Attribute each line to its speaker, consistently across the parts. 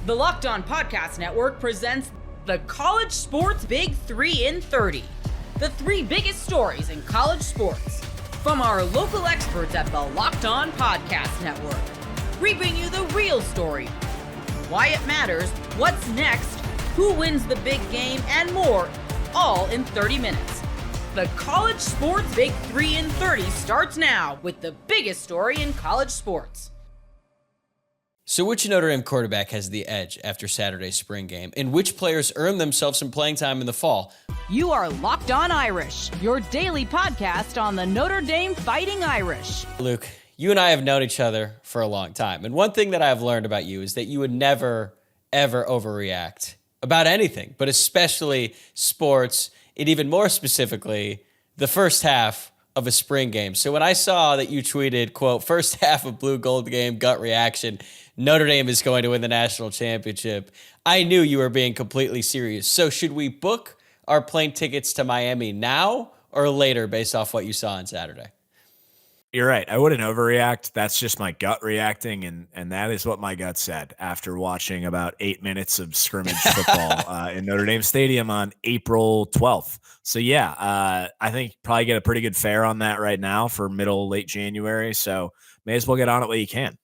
Speaker 1: The Locked On Podcast Network presents the College Sports Big 3 in 30. The three biggest stories in college sports. From our local experts at the Locked On Podcast Network. We bring you the real story, why it matters, what's next, who wins the big game, and more, all in 30 minutes. The College Sports Big 3 in 30 starts now with the biggest story in college sports.
Speaker 2: So which Notre Dame quarterback has the edge after Saturday's spring game, and which players earned themselves some playing time in the fall?
Speaker 1: You are Locked On Irish, your daily podcast on the Notre Dame Fighting Irish.
Speaker 2: Luke, you and I have known each other for a long time, and one thing that I've learned about you is that you would never, ever overreact about anything, but especially sports, and even more specifically, the first half of a spring game. So when I saw that you tweeted, quote, first half of blue gold game, gut reaction, Notre Dame is going to win the national championship, I knew you were being completely serious. So should we book our plane tickets to Miami now or later based off what you saw on Saturday?
Speaker 3: You're right. I wouldn't overreact. That's just my gut reacting, and that is what my gut said after watching about 8 minutes of scrimmage football in Notre Dame Stadium on April 12th. So, yeah, I think probably get a pretty good fare on that right now for late January. So may as well get on it while you can.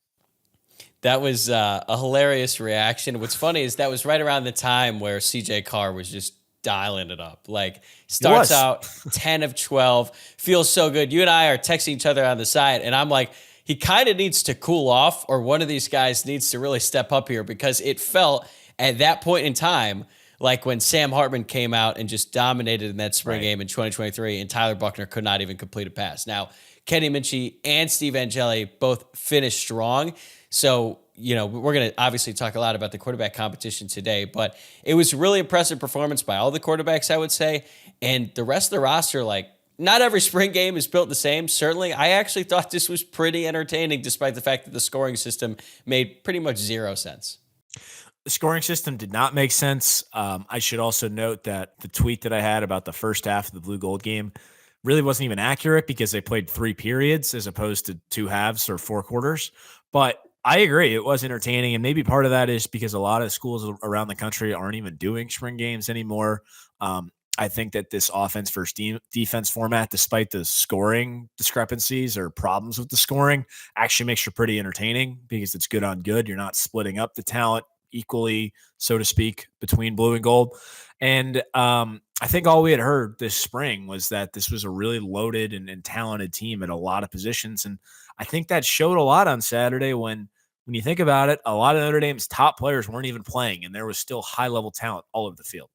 Speaker 2: That was a hilarious reaction. What's funny is that was right around the time where CJ Carr was just dialing it up. Like, starts out 10 of 12, feels so good. You and I are texting each other on the side, and I'm like, he kind of needs to cool off, or one of these guys needs to really step up here, because it felt at that point in time like when Sam Hartman came out and just dominated in that spring game in 2023, and Tyler Buckner could not even complete a pass. Now, Kenny Minchey and Steve Angeli both finished strong. So, you know, we're going to obviously talk a lot about the quarterback competition today, but it was a really impressive performance by all the quarterbacks, I would say. And the rest of the roster, like, not every spring game is built the same. Certainly, I actually thought this was pretty entertaining, despite the fact that the scoring system made pretty much zero sense.
Speaker 3: The scoring system did not make sense. I should also note that the tweet that I had about the first half of the blue gold game really wasn't even accurate, because they played 3 periods as opposed to 2 halves or 4 quarters. But I agree, it was entertaining, and maybe part of that is because a lot of schools around the country aren't even doing spring games anymore. I think that this offense versus defense format, despite the scoring discrepancies or problems with the scoring, actually makes you pretty entertaining, because it's good on good. You're not splitting up the talent equally, so to speak, between blue and gold. And I think all we had heard this spring was that this was a really loaded and talented team at a lot of positions. And I think that showed a lot on Saturday when you think about it, a lot of Notre Dame's top players weren't even playing, and there was still high-level talent all over the field.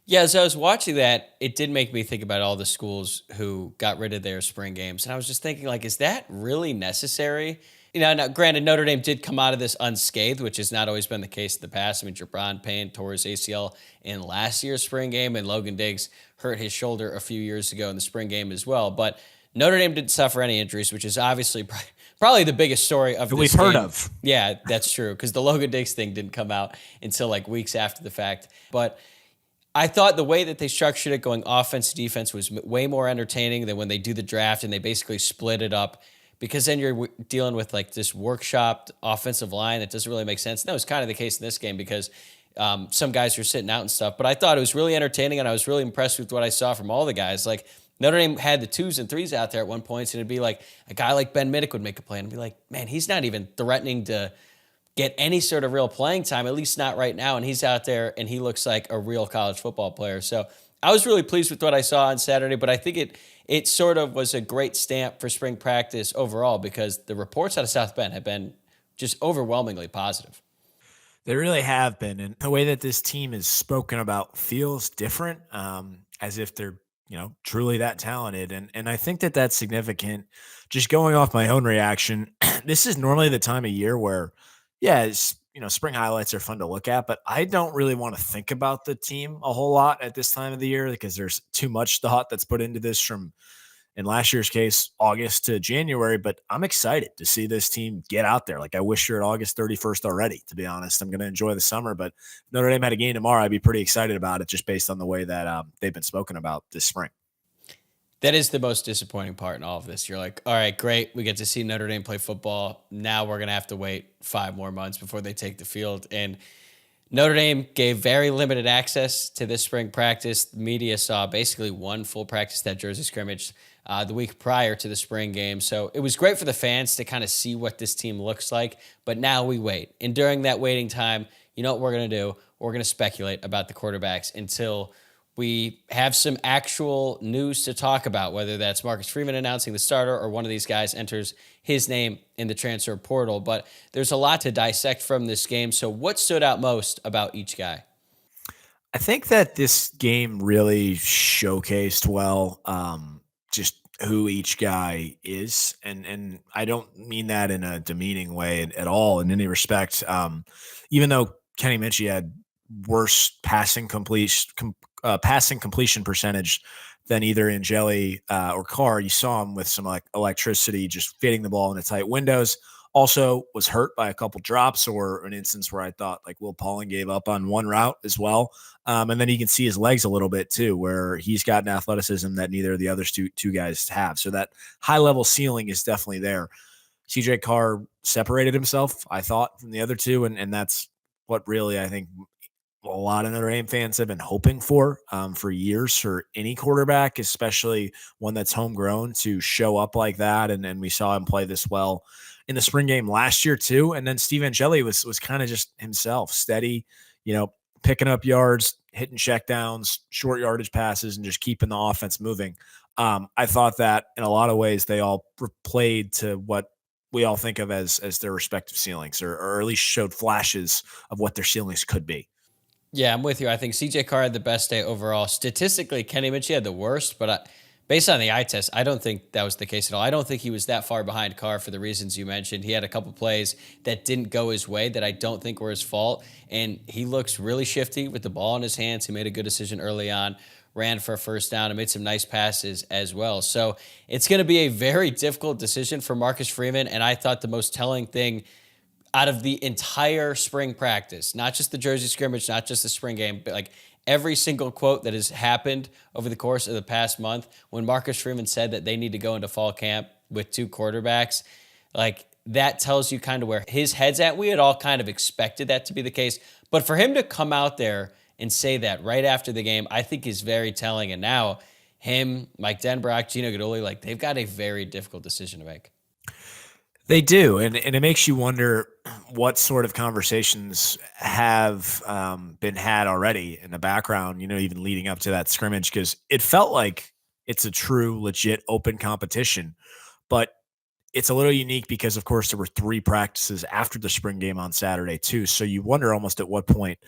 Speaker 2: Yeah, as I was watching that, it did make me think about all the schools who got rid of their spring games. And I was just thinking, like, is that really necessary? You know, now, granted, Notre Dame did come out of this unscathed, which has not always been the case in the past. I mean, Jabron Payne tore his ACL in last year's spring game, and Logan Diggs hurt his shoulder a few years ago in the spring game as well. But Notre Dame didn't suffer any injuries, which is obviously probably the biggest story of this
Speaker 3: we've
Speaker 2: game.
Speaker 3: Heard of.
Speaker 2: Yeah, that's true, because the Logan Diggs thing didn't come out until like weeks after the fact. But I thought the way that they structured it, going offense to defense, was way more entertaining than when they do the draft and they basically split it up, because then you're dealing with like this workshopped offensive line that doesn't really make sense. And that was kind of the case in this game, because some guys were sitting out and stuff. But I thought it was really entertaining, and I was really impressed with what I saw from all the guys. Like, Notre Dame had the 2s and 3s out there at one point, and it'd be like a guy like Ben Minnick would make a play and be like, man, he's not even threatening to get any sort of real playing time, at least not right now. And he's out there and he looks like a real college football player. So I was really pleased with what I saw on Saturday, but I think it sort of was a great stamp for spring practice overall, because the reports out of South Bend have been just overwhelmingly positive.
Speaker 3: They really have been. And the way that this team is spoken about feels different, as if they're, truly that talented. And I think that that's significant. Just going off my own reaction, this is normally the time of year where, spring highlights are fun to look at, but I don't really want to think about the team a whole lot at this time of the year, because there's too much thought that's put into this from, in last year's case, August to January. But I'm excited to see this team get out there. Like, I wish you're at August 31st already, to be honest. I'm going to enjoy the summer, but if Notre Dame had a game tomorrow, I'd be pretty excited about it, just based on the way that they've been spoken about this spring.
Speaker 2: That is the most disappointing part in all of this. You're like, all right, great. We get to see Notre Dame play football. Now we're going to have to wait 5 more months before they take the field. And Notre Dame gave very limited access to this spring practice. The media saw basically one full practice, that Jersey scrimmage, the week prior to the spring game. So it was great for the fans to kind of see what this team looks like. But now we wait. And during that waiting time, you know what we're going to do? We're going to speculate about the quarterbacks until we have some actual news to talk about, whether that's Marcus Freeman announcing the starter or one of these guys enters his name in the transfer portal. But there's a lot to dissect from this game. So what stood out most about each guy?
Speaker 3: I think that this game really showcased well just who each guy is. And I don't mean that in a demeaning way at all in any respect. Even though Kenny Minchie had worse passing completion percentage than either Angeli or Carr, you saw him with some like electricity, just fitting the ball into tight windows. Also was hurt by a couple drops, or an instance where I thought like Will Pauling gave up on one route as well. And then you can see his legs a little bit too, where he's got an athleticism that neither of the other two guys have. So that high level ceiling is definitely there. CJ Carr separated himself, I thought, from the other two. And that's what really, I think, a lot of Notre Dame fans have been hoping for years, for any quarterback, especially one that's homegrown, to show up like that. And we saw him play this well in the spring game last year too. And then Steve Angeli was kind of just himself, steady, picking up yards, hitting checkdowns, short yardage passes, and just keeping the offense moving. I thought that in a lot of ways they all played to what we all think of as their respective ceilings, or at least showed flashes of what their ceilings could be.
Speaker 2: Yeah, I'm with you. I think CJ Carr had the best day overall. Statistically, Kenny Minchie had the worst, but based on the eye test, I don't think that was the case at all. I don't think he was that far behind Carr for the reasons you mentioned. He had a couple plays that didn't go his way that I don't think were his fault, and he looks really shifty with the ball in his hands. He made a good decision early on, ran for a first down, and made some nice passes as well. So it's going to be a very difficult decision for Marcus Freeman, and I thought the most telling thing out of the entire spring practice, not just the Jersey scrimmage, not just the spring game, but like every single quote that has happened over the course of the past month, when Marcus Freeman said that they need to go into fall camp with two quarterbacks, like that tells you kind of where his head's at. We had all kind of expected that to be the case, but for him to come out there and say that right after the game, I think is very telling. And now him, Mike Denbrock, Gino Guidugli, like they've got a very difficult decision to make.
Speaker 3: They do, and it makes you wonder what sort of conversations have been had already in the background, even leading up to that scrimmage, because it felt like it's a true, legit, open competition. But it's a little unique because, of course, there were 3 practices after the spring game on Saturday, too. So you wonder almost at what point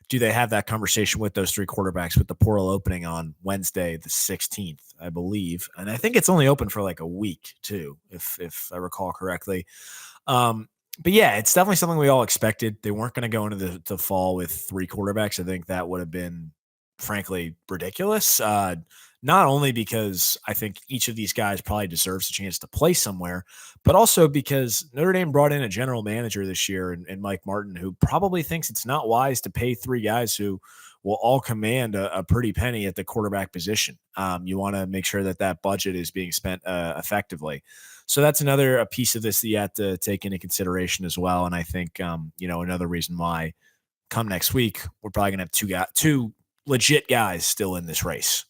Speaker 3: do they have that conversation with those 3 quarterbacks, with the portal opening on Wednesday, the 16th, I believe. And I think it's only open for like a week too, if I recall correctly. But yeah, it's definitely something we all expected. They weren't going to go into the fall with 3 quarterbacks. I think that would have been, frankly, ridiculous. Not only because I think each of these guys probably deserves a chance to play somewhere, but also because Notre Dame brought in a general manager this year and Mike Martin, who probably thinks it's not wise to pay 3 guys who will all command a pretty penny at the quarterback position. You want to make sure that budget is being spent effectively. So that's another piece of this that you have to take into consideration as well. And I think, another reason why come next week, we're probably going to have two legit guys still in this race.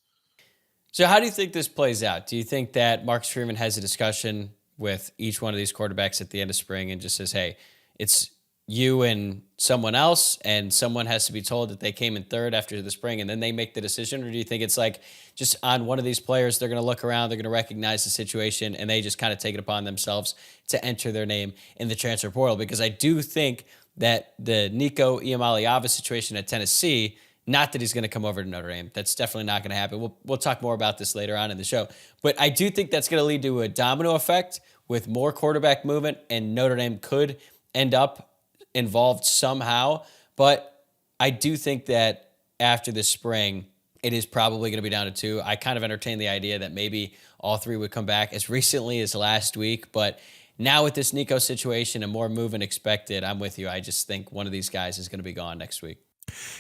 Speaker 2: So how do you think this plays out? Do you think that Marcus Freeman has a discussion with each one of these quarterbacks at the end of spring and just says, hey, it's you and someone else, and someone has to be told that they came in third after the spring, and then they make the decision? Or do you think it's like just on one of these players, they're going to look around, they're going to recognize the situation, and they just kind of take it upon themselves to enter their name in the transfer portal? Because I do think that the Nico Iamaleava situation at Tennessee, not that he's going to come over to Notre Dame. That's definitely not going to happen. We'll talk more about this later on in the show. But I do think that's going to lead to a domino effect with more quarterback movement, and Notre Dame could end up involved somehow. But I do think that after this spring, it is probably going to be down to 2. I kind of entertained the idea that maybe all 3 would come back as recently as last week. But now with this Nico situation and more movement expected, I'm with you. I just think one of these guys is going to be gone next week.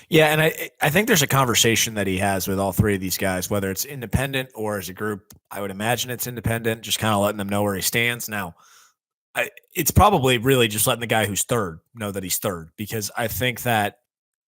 Speaker 3: Yeah, and I think there's a conversation that he has with all 3 of these guys, whether it's independent or as a group. I would imagine it's independent, just kind of letting them know where he stands. Now, it's probably really just letting the guy who's third know that he's third, because I think that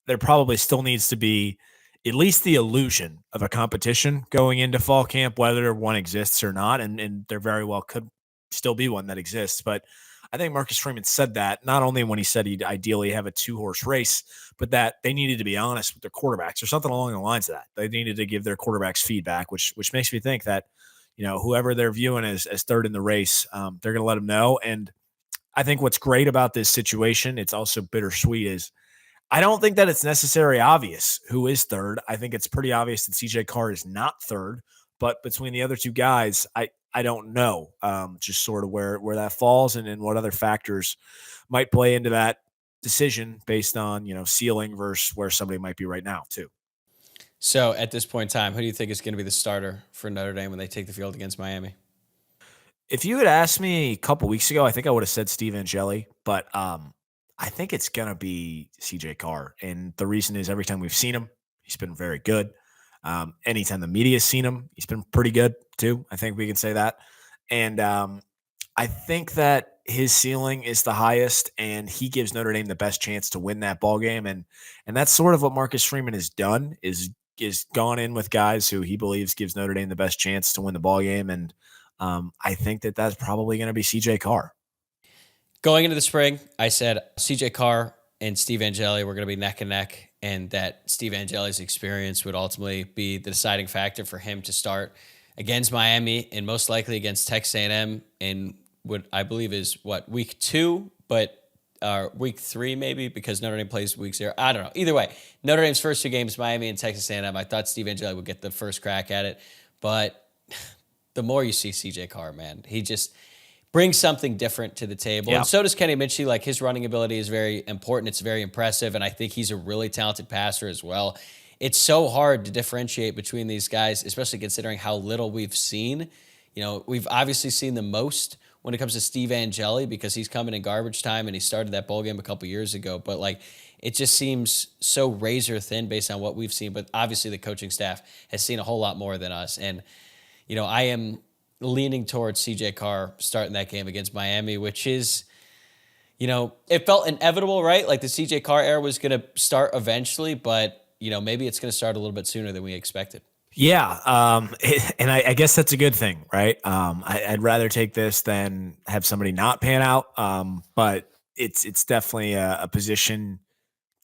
Speaker 3: there probably still needs to be at least the illusion of a competition going into fall camp, whether one exists or not. And there very well could still be one that exists. But I think Marcus Freeman said that not only when he said he'd ideally have a 2-horse race, but that they needed to be honest with their quarterbacks or something along the lines of that. They needed to give their quarterbacks feedback, which makes me think that, whoever they're viewing as third in the race, they're going to let them know. And I think what's great about this situation, it's also bittersweet, is I don't think that it's necessarily obvious who is third. I think it's pretty obvious that CJ Carr is not third, but between the other two guys, I don't know just sort of where that falls and what other factors might play into that decision based on, ceiling versus where somebody might be right now too.
Speaker 2: So at this point in time, who do you think is going to be the starter for Notre Dame when they take the field against Miami?
Speaker 3: If you had asked me a couple weeks ago, I think I would have said Steve Angeli, but I think it's going to be CJ Carr. And the reason is every time we've seen him, he's been very good. Anytime the media's seen him, he's been pretty good too. I think we can say that. And I think that his ceiling is the highest, and he gives Notre Dame the best chance to win that ball game. And that's sort of what Marcus Freeman has done is gone in with guys who he believes gives Notre Dame the best chance to win the ball game. And I think that that's probably going to be CJ Carr.
Speaker 2: Going into the spring, I said CJ Carr and Steve Angeli were going to be neck and neck, and that Steve Angeli's experience would ultimately be the deciding factor for him to start against Miami and most likely against Texas A&M in what I believe is week 2, but week 3 maybe, because Notre Dame plays week 0. I don't know. Either way, Notre Dame's first 2 games, Miami and Texas A&M. I thought Steve Angeli would get the first crack at it, but the more you see CJ Carr, man, he just brings something different to the table. Yeah. And so does Kenny Minchie. Like, his running ability is very important. It's very impressive. And I think he's a really talented passer as well. It's so hard to differentiate between these guys, especially considering how little we've seen. We've obviously seen the most when it comes to Steve Angeli because he's coming in garbage time and he started that bowl game a couple years ago. But it just seems so razor thin based on what we've seen. But obviously the coaching staff has seen a whole lot more than us. And, I am leaning towards CJ Carr starting that game against Miami, which is, it felt inevitable, right? Like the CJ Carr era was going to start eventually, but, maybe it's going to start a little bit sooner than we expected.
Speaker 3: Yeah. And I guess that's a good thing, right? I'd rather take this than have somebody not pan out. But it's definitely a position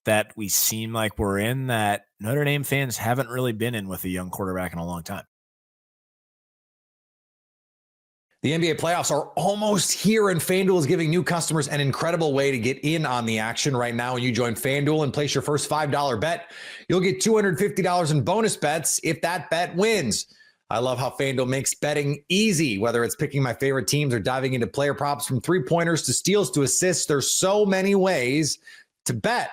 Speaker 3: that we seem like we're in that Notre Dame fans haven't really been in with a young quarterback in a long time.
Speaker 4: The NBA playoffs are almost here, and FanDuel is giving new customers an incredible way to get in on the action right now. When you join FanDuel and place your first $5 bet, you'll get $250 in bonus bets if that bet wins. I love how FanDuel makes betting easy, whether it's picking my favorite teams or diving into player props from three-pointers to steals to assists. There's so many ways to bet.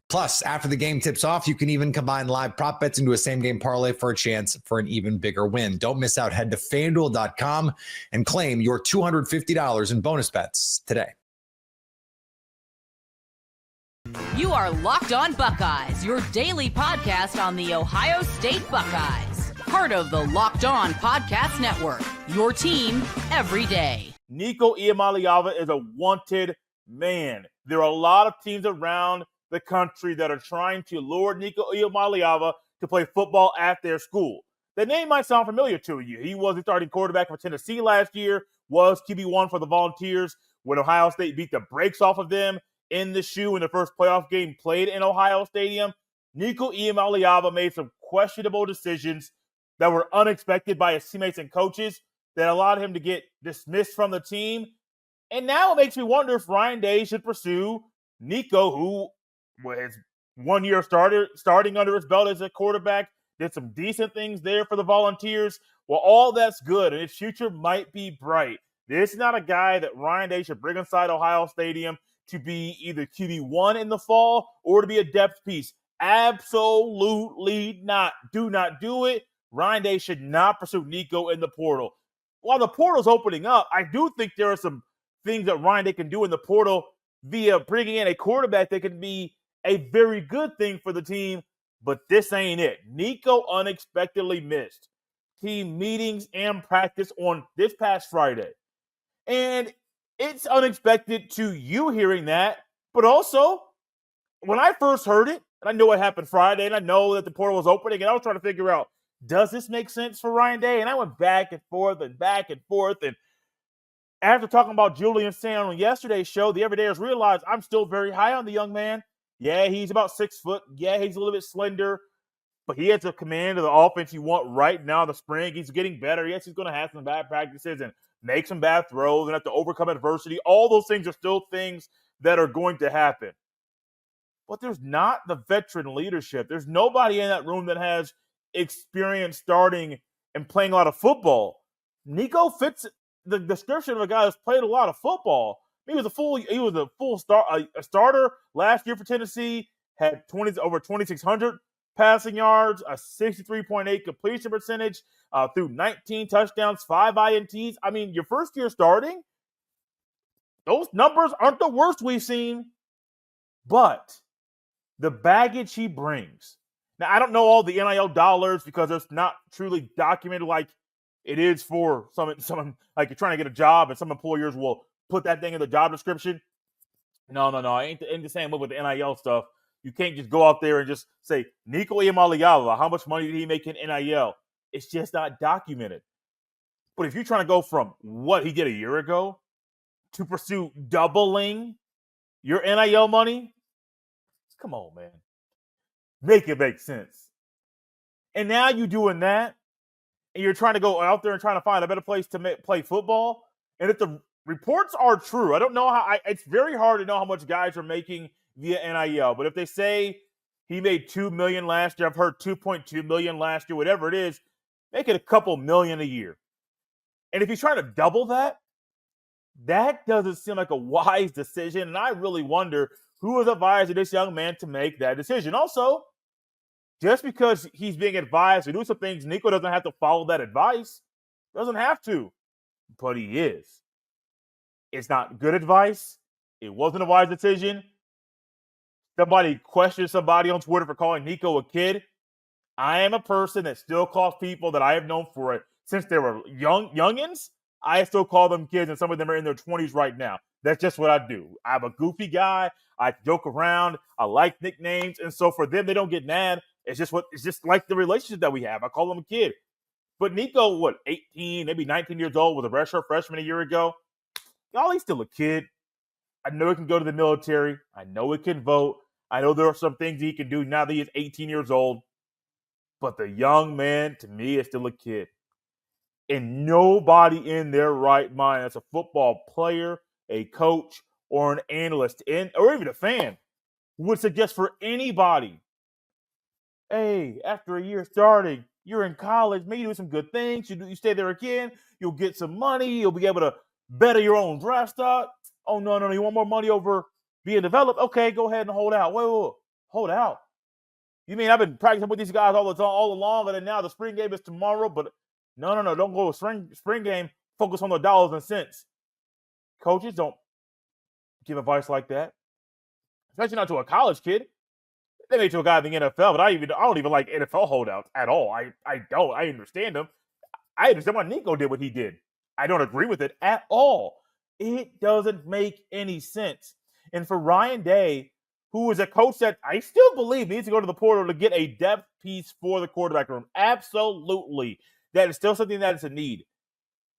Speaker 4: Plus, after the game tips off, you can even combine live prop bets into a same-game parlay for a chance for an even bigger win. Don't miss out. Head to FanDuel.com and claim your $250 in bonus bets today.
Speaker 1: You are Locked On Buckeyes, your daily podcast on the Ohio State Buckeyes. Part of the Locked On Podcast Network, your team every day.
Speaker 5: Nico Iamaleava is a wanted man. There are a lot of teams around the country that are trying to lure Nico Iamaleava to play football at their school. The name might sound familiar to you. He was the starting quarterback for Tennessee last year, was QB1 for the Volunteers when Ohio State beat the brakes off of them in the shoe in the first playoff game played in Ohio Stadium. Nico Iamaleava made some questionable decisions that were unexpected by his teammates and coaches that allowed him to get dismissed from the team. And now it makes me wonder if Ryan Day should pursue Nico, who was 1 year starting under his belt as a quarterback, did some decent things there for the Volunteers. Well, all that's good, and his future might be bright. This is not a guy that Ryan Day should bring inside Ohio Stadium to be either QB1 in the fall or to be a depth piece. Absolutely not. Do not do it. Ryan Day should not pursue Nico in the portal. While the portal's opening up, I do think there are some things that Ryan Day can do in the portal via bringing in a quarterback that can be a very good thing for the team, but this ain't it. Nico unexpectedly missed team meetings and practice on this past Friday. And it's unexpected to you hearing that, but also when I first heard it, and And I know what happened Friday, and I know that the portal was opening, and I was trying to figure out, does this make sense for Ryan Day? And I went back and forth and back and forth. And after talking about Julian Sand on yesterday's show, the Everydayers realized I'm still very high on the young man. Yeah, he's about 6 foot. Yeah, he's a little bit slender. But he has a command of the offense you want right now in the spring. He's getting better. Yes, he's going to have some bad practices and make some bad throws and have to overcome adversity. All those things are still things that are going to happen. But there's not the veteran leadership. There's nobody in that room that has experience starting and playing a lot of football. Nico fits the description of a guy that's played a lot of football. He was a starter last year for Tennessee, had over 2,600 passing yards, a 63.8 completion percentage, through 19 touchdowns, 5 INTs. I mean, your first year starting, those numbers aren't the worst we've seen, but the baggage he brings. Now, I don't know all the NIL dollars because it's not truly documented like it is for someone like you're trying to get a job and some employers will put that thing in the job description. No. Ain't the same way with the NIL stuff. You can't just go out there and just say, Nico Iamaleava, how much money did he make in NIL? It's just not documented. But if you're trying to go from what he did a year ago to pursue doubling your NIL money, come on, man. Make it make sense. And now you're doing that, and you're trying to go out there and trying to find a better place to play football. And if the reports are true, I don't know it's very hard to know how much guys are making via NIL. But if they say he made $2 million last year, I've heard $2.2 million last year, whatever it is, make it a couple million a year. And if he's trying to double that, that doesn't seem like a wise decision. And I really wonder who was advising this young man to make that decision. Also, just because he's being advised to do some things, Nico doesn't have to follow that advice. Doesn't have to. But he is. It's not good advice. It wasn't a wise decision. Somebody questioned somebody on Twitter for calling Nico a kid. I am a person that still calls people that I have known for it since they were youngins. I still call them kids, and some of them are in their 20s right now. That's just what I do. I'm a goofy guy. I joke around. I like nicknames. And so for them, they don't get mad. It's just like the relationship that we have. I call them a kid. But Nico, 18, maybe 19 years old, was a redshirt freshman a year ago. Y'all, he's still a kid. I know he can go to the military. I know he can vote. I know there are some things he can do now that he is 18 years old. But the young man, to me, is still a kid. And nobody in their right mind as a football player, a coach, or an analyst, or even a fan, would suggest for anybody, hey, after a year starting, you're in college, maybe you do some good things, you stay there again, you'll get some money, you'll be able to better your own draft stock. Oh, no, you want more money over being developed? Okay, go ahead and hold out. Wait, hold out. You mean I've been practicing with these guys all along, and then now the spring game is tomorrow, but no, don't go to spring game. Focus on the dollars and cents. Coaches don't give advice like that, especially not to a college kid. They may to a guy in the NFL, but I don't even like NFL holdouts at all. I don't. I understand them. I understand why Nico did what he did. I don't agree with it at all. It doesn't make any sense. And for Ryan Day, who is a coach that I still believe needs to go to the portal to get a depth piece for the quarterback room, absolutely. That is still something that is a need.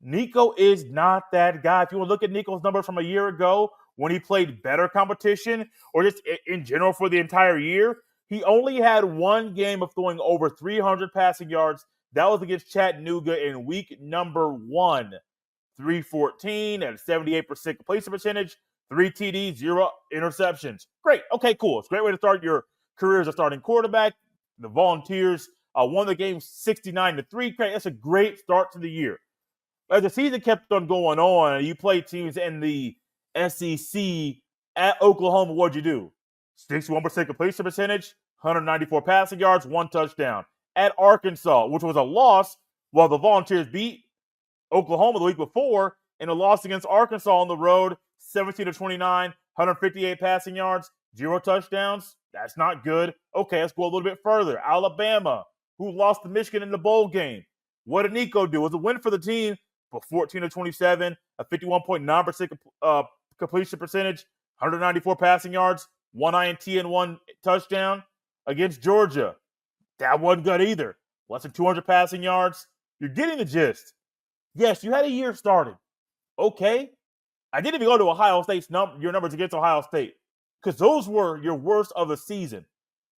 Speaker 5: Nico is not that guy. If you want to look at Nico's numbers from a year ago when he played better competition or just in general for the entire year, he only had one game of throwing over 300 passing yards. That was against Chattanooga in week number 1. 314 at a 78% completion percentage, 3 TDs, 0 interceptions. Great. Okay, cool. It's a great way to start your career as a starting quarterback. The Volunteers won the game 69-3. Great. That's a great start to the year. As the season kept on going on, you played teams in the SEC at Oklahoma. What'd you do? 61% completion percentage, 194 passing yards, 1 touchdown. At Arkansas, which was a loss, while the Volunteers beat Oklahoma the week before in a loss against Arkansas on the road, 17-29, 158 passing yards, 0 touchdowns. That's not good. Okay, let's go a little bit further. Alabama, who lost to Michigan in the bowl game. What did Nico do? It was a win for the team, but 14-27, a 51.9% completion percentage, 194 passing yards, 1 INT and 1 touchdown. against Georgia. That wasn't good either. Less than 200 passing yards. You're getting the gist. Yes, you had a year started. Okay. I didn't even go to Ohio State's your numbers against Ohio State because those were your worst of the season.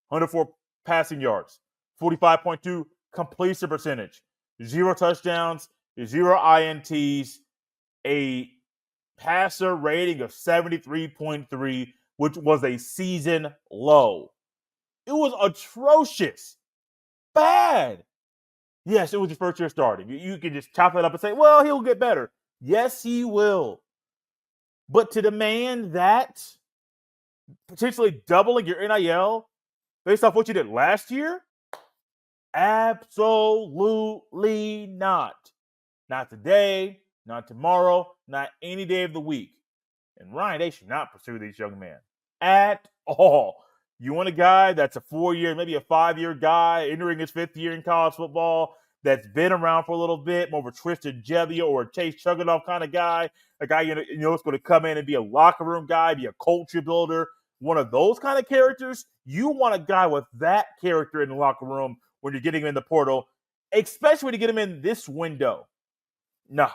Speaker 5: 104 passing yards, 45.2 completion percentage, 0 touchdowns, 0 INTs, a passer rating of 73.3, which was a season low. It was atrocious. Bad. Yes, it was his first year starting. You can just chop it up and say, well, he'll get better. Yes, he will. But to demand that, potentially doubling your NIL based off what you did last year? Absolutely not. Not today, not tomorrow, not any day of the week. And Ryan, they should not pursue these young men at all. You want a guy that's a 4-year, maybe a 5-year guy entering his 5th year in college football that's been around for a little bit, more of a Tristan Gebbia or a Chase Chuganoff kind of guy, a guy is going to come in and be a locker room guy, be a culture builder, one of those kind of characters. You want a guy with that character in the locker room when you're getting him in the portal, especially to get him in this window. Nah,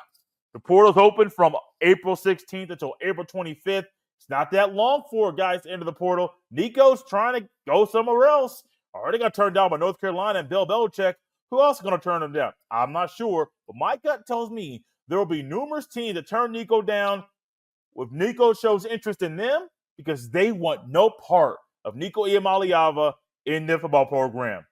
Speaker 5: the portal's open from April 16th until April 25th. It's not that long for guys to enter the portal. Nico's trying to go somewhere else. Already got turned down by North Carolina and Bill Belichick. Who else is going to turn him down? I'm not sure, but my gut tells me there will be numerous teams that turn Nico down if Nico shows interest in them because they want no part of Nico Iamaleava in their football program.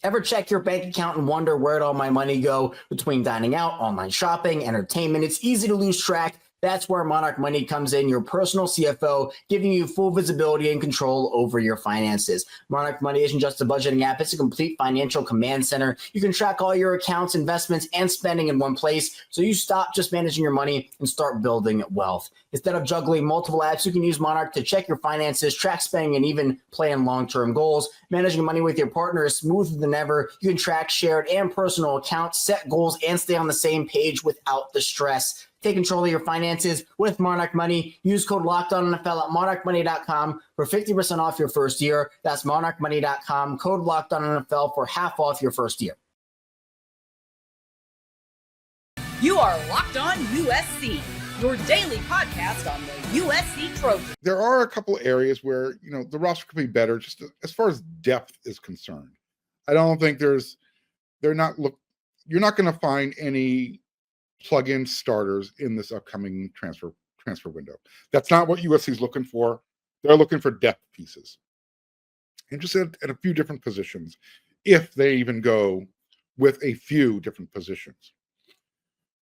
Speaker 6: Ever check your bank account and wonder where'd all my money go between dining out, online shopping, entertainment? It's easy to lose track. That's where Monarch Money comes in, your personal CFO, giving you full visibility and control over your finances. Monarch Money isn't just a budgeting app. It's a complete financial command center. You can track all your accounts, investments, and spending in one place, so you stop just managing your money and start building wealth. Instead of juggling multiple apps, you can use Monarch to check your finances, track spending, and even plan long-term goals. Managing money with your partner is smoother than ever. You can track shared and personal accounts, set goals, and stay on the same page without the stress. Take control of your finances with Monarch Money. Use code LOCKEDONNFL at monarchmoney.com for 50% off your first year. That's monarchmoney.com. Code LOCKEDONNFL for half off your first year.
Speaker 1: You are Locked On USC, your daily podcast on the USC Trojans.
Speaker 7: There are a couple areas where, the roster could be better just as far as depth is concerned. I don't think you're not going to find any plug-in starters in this upcoming transfer window. That's not what USC is looking for. They're looking for depth pieces. Interested at a few different positions, if they even go with a few different positions.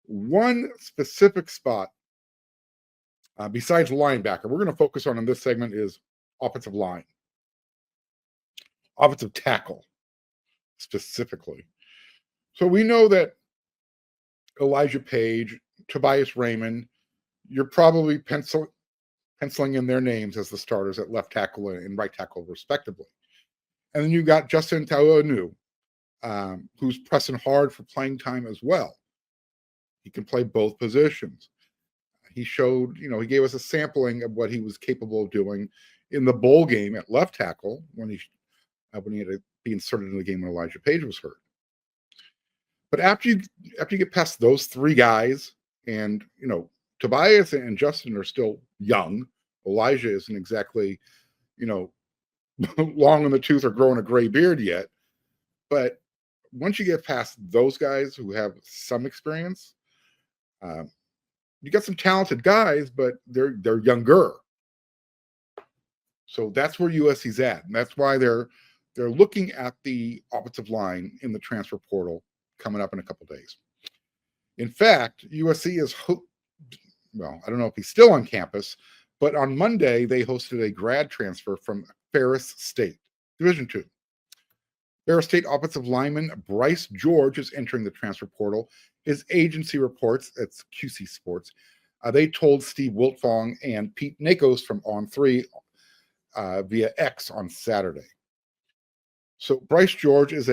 Speaker 7: One specific spot, besides linebacker, we're going to focus on in this segment is offensive line. Offensive tackle, specifically. So we know that Elijah Page, Tobias Raymond, you're probably penciling in their names as the starters at left tackle and right tackle, respectively. And then you got Justin Taonu, who's pressing hard for playing time as well. He can play both positions. He showed, he gave us a sampling of what he was capable of doing in the bowl game at left tackle when he had to be inserted in the game when Elijah Page was hurt. But after you get past those three guys, and Tobias and Justin are still young. Elijah isn't exactly, long in the tooth or growing a gray beard yet. But once you get past those guys who have some experience, you got some talented guys, but they're younger. So that's where USC's at, and that's why they're looking at the offensive line in the transfer portal coming up in a couple days. In fact, USC is, I don't know if he's still on campus, but on Monday, they hosted a grad transfer from Ferris State, Division II. Ferris State offensive lineman Bryce George is entering the transfer portal. His agency reports, it's QC Sports, they told Steve Wiltfong and Pete Nakos from On3 via X on Saturday. So Bryce George is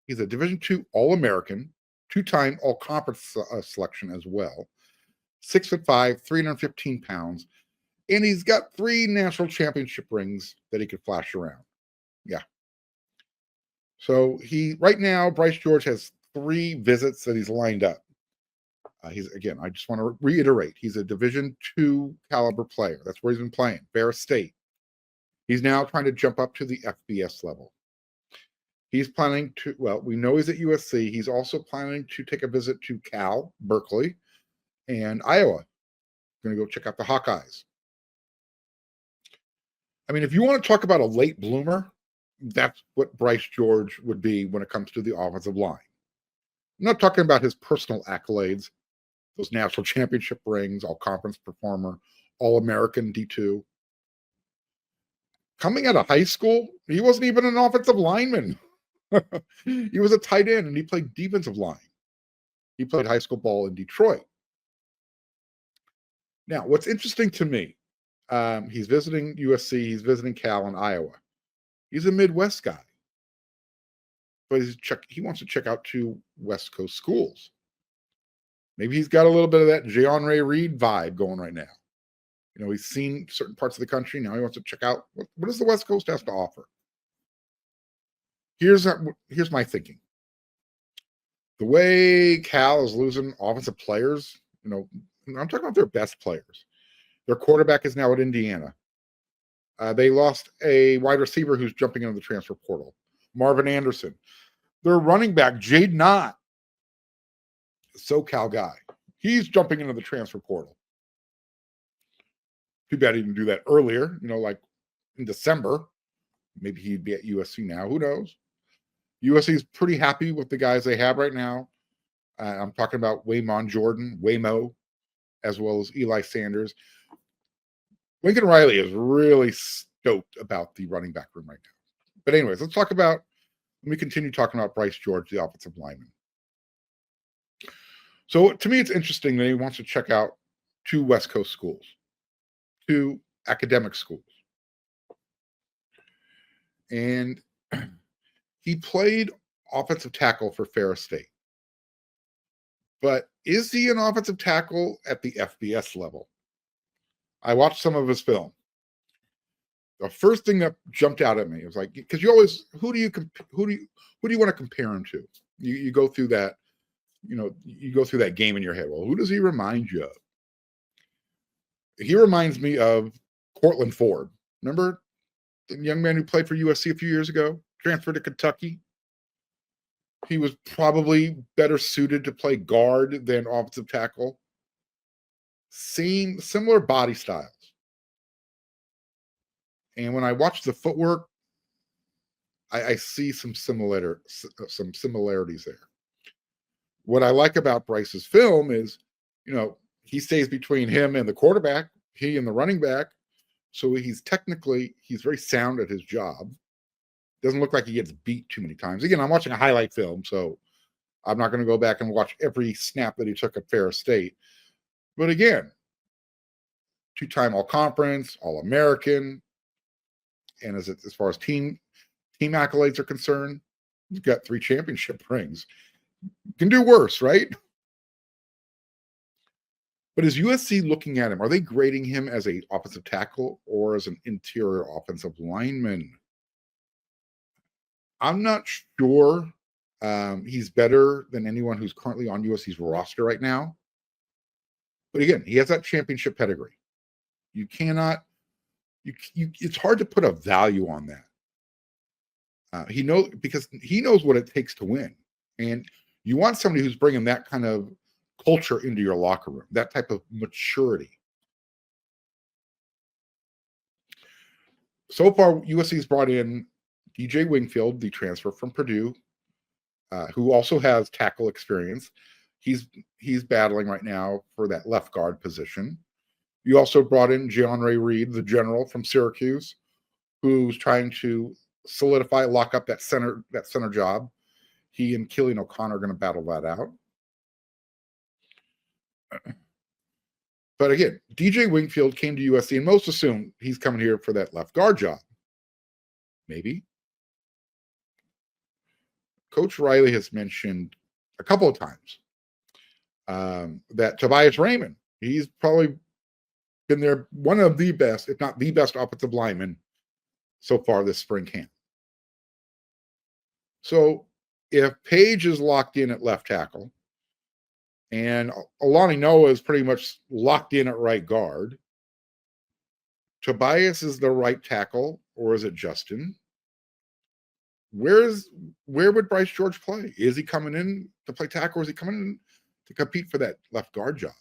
Speaker 7: he's a Division II All-American, two-time All-Conference selection as well. 6'5", 315 pounds. And he's got 3 national championship rings that he could flash around. Yeah. So right now, Bryce George has 3 visits that he's lined up. I just want to reiterate, he's a Division II caliber player. That's where he's been playing, Ferris State. He's now trying to jump up to the FBS level. He's planning to, we know he's at USC. He's also planning to take a visit to Cal, Berkeley, and Iowa. Going to go check out the Hawkeyes. I mean, if you want to talk about a late bloomer, that's what Bryce George would be when it comes to the offensive line. I'm not talking about his personal accolades, those national championship rings, all-conference performer, All-American D2. Coming out of high school, he wasn't even an offensive lineman. He was a tight end, and he played defensive line. He played high school ball in Detroit. Now, what's interesting to me, he's visiting USC, he's visiting Cal and Iowa. He's a Midwest guy, but he wants to check out 2 West Coast schools. Maybe he's got a little bit of that Jean-Ray Reed vibe going right now. You know, he's seen certain parts of the country. Now he wants to check out what does the West Coast has to offer. Here's my thinking. The way Cal is losing offensive players, you know, I'm talking about their best players. Their quarterback is now at Indiana. They lost a wide receiver who's jumping into the transfer portal, Marvin Anderson. Their running back, Jade Knott, SoCal guy. He's jumping into the transfer portal. Too bad he didn't do that earlier, you know, like in December. Maybe he'd be at USC now. Who knows? USC is pretty happy with the guys they have right now. I'm talking about Waymon Jordan, Waymo, as well as Eli Sanders. Lincoln Riley is really stoked about the running back room right now. But anyways, let me continue talking about Bryce George, the offensive lineman. So to me, it's interesting that he wants to check out 2 West Coast schools, 2 academic schools. And he played offensive tackle for Ferris State. But is he an offensive tackle at the FBS level? I watched some of his film. The first thing that jumped out at me was like, because you always, who do you want to compare him to? You go through that, you go through that game in your head. Well, who does he remind you of? He reminds me of Cortland Ford. Remember the young man who played for USC a few years ago, transferred to Kentucky? He was probably better suited to play guard than offensive tackle. Similar body styles. And when I watch the footwork, I see some similarities there. What I like about Bryce's film is, he stays between him and the quarterback, he and the running back. So he's very sound at his job. Doesn't look like he gets beat too many times. Again, I'm watching a highlight film, so I'm not going to go back and watch every snap that he took at Ferris State. But again, 2-time All-Conference, All-American, and as far as team accolades are concerned, he's got 3 championship rings. Can do worse, right? But is USC looking at him? Are they grading him as an offensive tackle or as an interior offensive lineman? I'm not sure. He's better than anyone who's currently on USC's roster right now. But again, he has that championship pedigree. You cannot, it's hard to put a value on that. Because he knows what it takes to win. And you want somebody who's bringing that kind of culture into your locker room, that type of maturity. So far, USC's brought in DJ Wingfield, the transfer from Purdue, who also has tackle experience. He's battling right now for that left guard position. You also brought in Jean-Ray Reed, the general from Syracuse, who's trying to lock up that center job. He and Killian O'Connor are going to battle that out. But again, DJ Wingfield came to USC, and most assume he's coming here for that left guard job. Maybe. Coach Riley has mentioned a couple of times that Tobias Raymond, he's probably been there one of the best, if not the best, offensive lineman so far this spring camp. So if Page is locked in at left tackle and Alani Noah is pretty much locked in at right guard, Tobias is the right tackle, or is it Justin? Where would Bryce George play? Is he coming in to play tackle, or is he coming in to compete for that left guard job?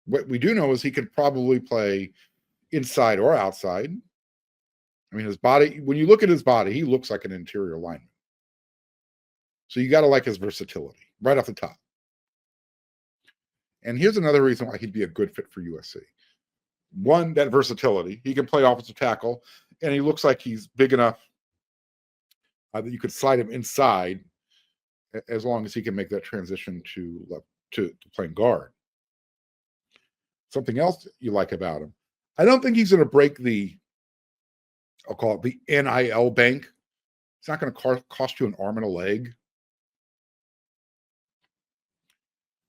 Speaker 7: What we do know is he could probably play inside or outside. I mean, his body, when you look at his body, he looks like an interior lineman. So you got to like his versatility right off the top. And here's another reason why he'd be a good fit for USC. One, that versatility. He can play offensive tackle, and he looks like he's big enough that you could slide him inside as long as he can make that transition to playing guard. Something else you like about him, I don't think he's going to break I'll call it the NIL bank. It's not going to cost you an arm and a leg.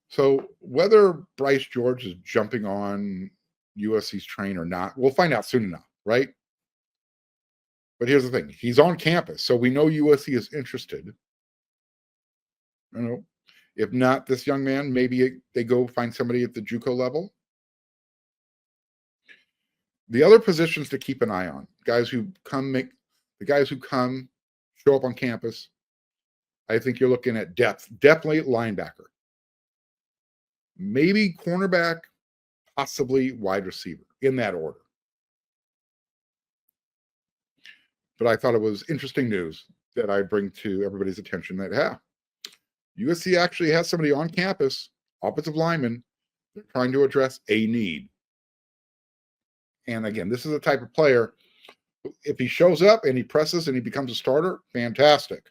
Speaker 7: So whether Bryce George is jumping on USC's train or not, we'll find out soon enough, right? But here's the thing. He's on campus, so we know USC is interested. You know, if not this young man, maybe they go find somebody at the JUCO level. The other positions to keep an eye on, guys who come, show up on campus. I think you're looking at depth, definitely linebacker, maybe cornerback, possibly wide receiver, in that order. But I thought it was interesting news that I bring to everybody's attention that, USC actually has somebody on campus, offensive lineman, they're trying to address a need. And again, this is a type of player, if he shows up and he presses and he becomes a starter, fantastic.